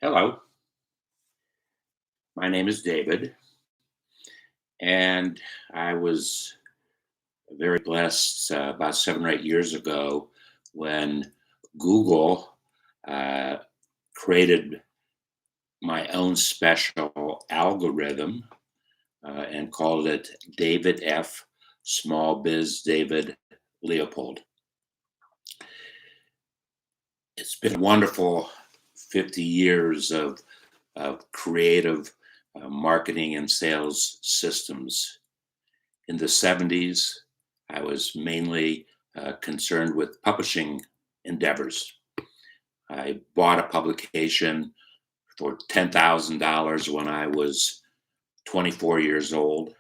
Hello, my name is David, and I was very blessed about 7 or 8 years ago when Google uh, created my own special algorithm and called it David F. SmallBizDavid Leopold. It's been a wonderful 50 years of creative marketing and sales systems. In the 70s, I was mainly concerned with publishing endeavors. I bought a publication for $10,000 when I was 24 years old,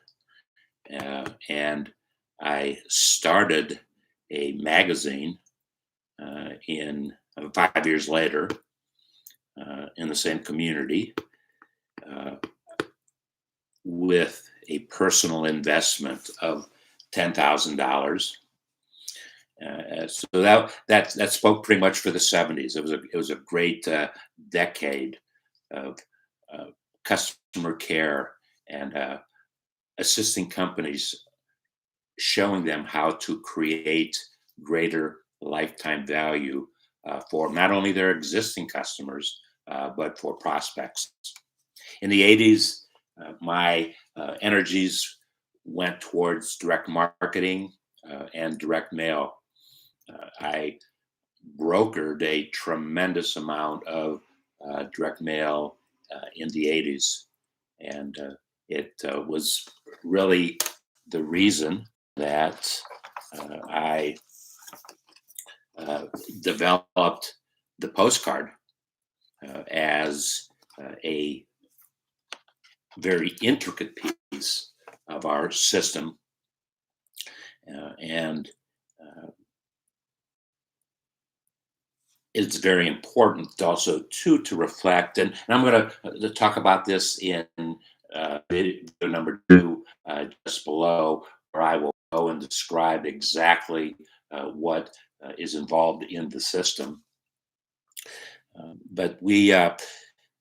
and I started a magazine in 5 years later in the same community uh, with a personal investment of $10,000. So that spoke pretty much for the 70s. It was a great decade of customer care and assisting companies, showing them how to create greater lifetime value for not only their existing customers but for prospects. In the 80s, my energies went towards direct marketing and direct mail. I brokered a tremendous amount of direct mail in the 80s. And it was really the reason that I developed the postcard as a very intricate piece of our system. And it's very important also to reflect, and I'm going to talk about this in video number 2 just below, where I will go and describe exactly what is involved in the system. But we had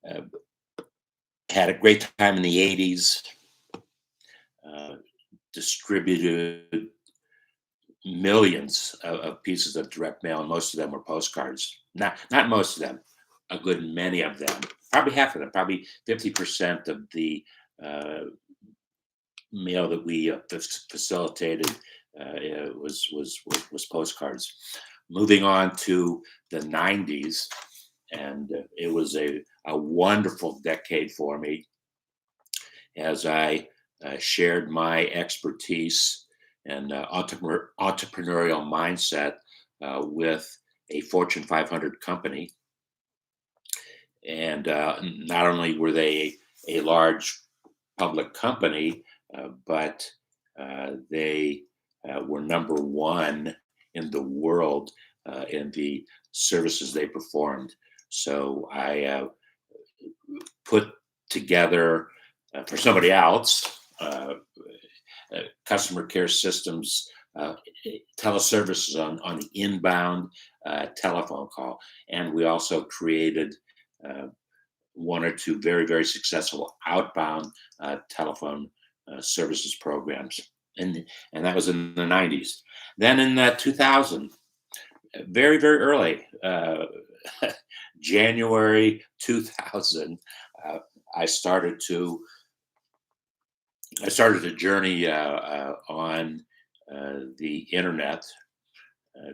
a great time in the 80s, distributed millions of pieces of direct mail, and most of them were postcards. Not most of them, a good many of them, probably half of them, probably 50% of the mail that we facilitated was postcards. Moving on to the 90s, and it was a wonderful decade for me as I shared my expertise and entrepreneurial mindset with a Fortune 500 company. And not only were they a large public company, but they were number one in the world in the services they performed. So I put together for somebody else customer care systems, teleservices on the inbound telephone call. And we also created one or two very, very successful outbound telephone services programs. And that was in the 90s. Then in 2000, very, very early, January 2000, I started a journey on the internet,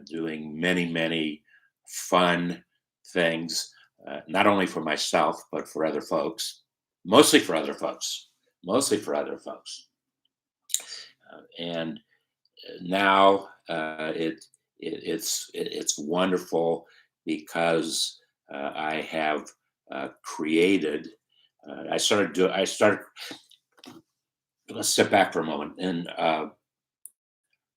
doing many, many fun things, not only for myself, but for other folks, mostly for other folks. And now it's wonderful because I have created. Let's step back for a moment. In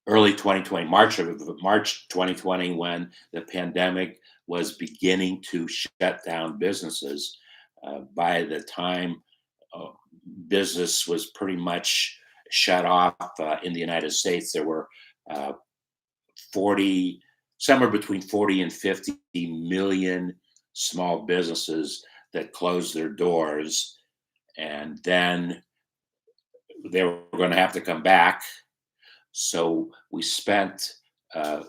early 2020, March 2020, when the pandemic was beginning to shut down businesses, by the time business was pretty much shut off in the United States, there were somewhere between 40 and 50 million small businesses that closed their doors, and then they were going to have to come back. So we uh,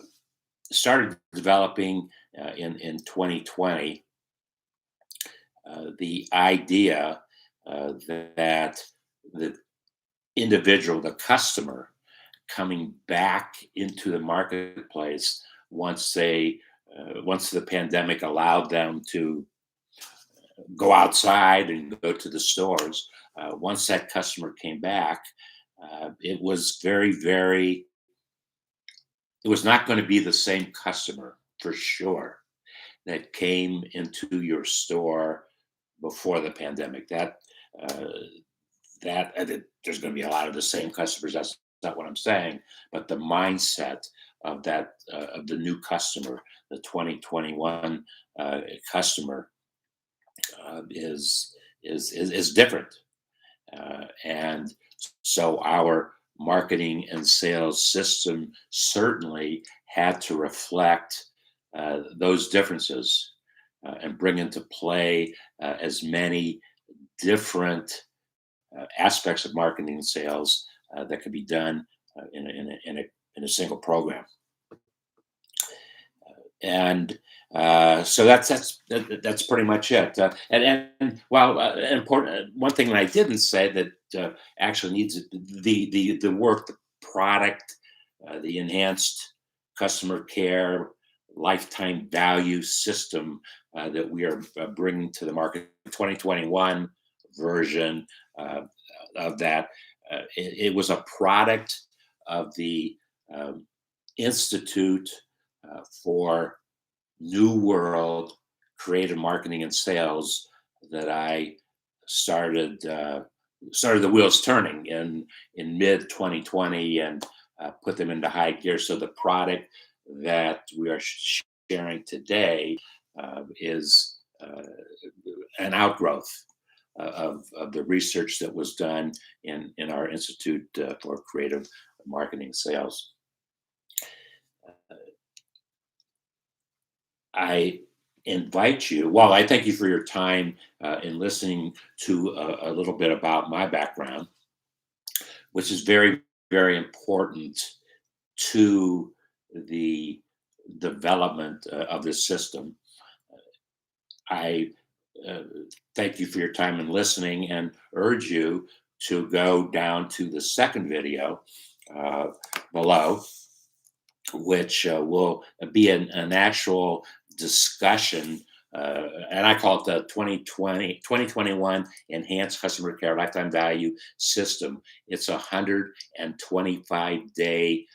started developing in 2020 the idea that the individual, the customer, coming back into the marketplace once the pandemic allowed them to go outside and go to the stores. Once that customer came back, it was it was not going to be the same customer for sure that came into your store before the pandemic. Uh, there's going to be a lot of the same customers. That's not what I'm saying, but the mindset of the new customer, the 2021 customer, is different, and so our marketing and sales system certainly had to reflect those differences and bring into play as many different aspects of marketing and sales that could be done in a single program. And so that's pretty much it. And well, important one thing that I didn't say that actually needs the work, the product, the enhanced customer care lifetime value system that we are bringing to the market. 2021 version uh, of that. It was a product of the um, Institute for New World Creative Marketing and Sales that I started the wheels turning in mid 2020 and put them into high gear. So the product that we are sharing today is an outgrowth of the research that was done in our Institute for Creative Marketing Sales. I invite you, well, I thank you for your time in listening to a little bit about my background, which is very, very important to the development of this system. I uh, thank you for your time in listening and urge you to go down to the second video uh, below, which will be an actual discussion. And I call it the 2021 Enhanced Customer Care Lifetime Value System. It's a 125-day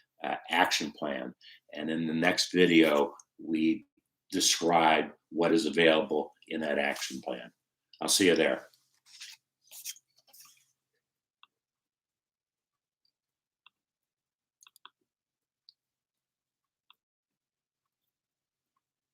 action plan. And in the next video, we describe what is available in that action plan. I'll see you there.